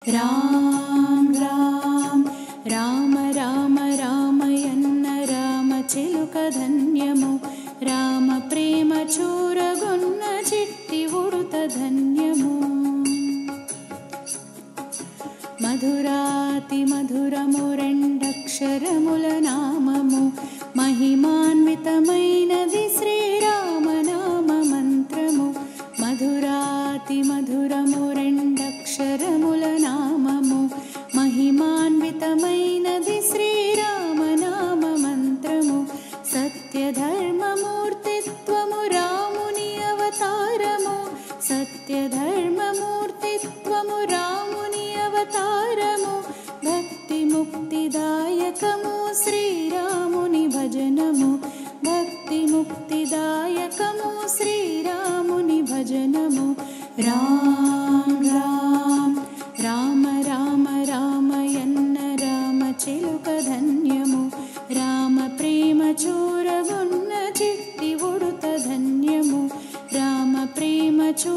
రామ్ రామ్ రామ రామ రామయన్న రామ చిలుక ధన్యము రామ ప్రేమ చూరగొన్న చిట్టి ఉడుత ధన్యము మధురాతి మధురము రెండక్షరముల నామము మహిమాన్వితమైనది శ్రీరామ నామ మంత్రము మధురాతి మధురము రెండక్షరముల నామము మహిమాన్వితమైనది శ్రీరామ నామ మంత్రము సత్యధర్మమూర్తిత్వము రాముని అవతారము సత్యధర్మమూర్తిత్వము రాముని అవతారము భక్తి ముక్తిదాయకము శ్రీరాముని భజనము భక్తి ముక్తిదాయకము శ్రీరాముని భజనము రామ్ రామ్ రామ రామ రామయన్న రామ చిలుక ధన్యము రామ ప్రేమ చూరగొన్న చిట్టి ఉడుత ధన్యము రామ ప్రేమ చూ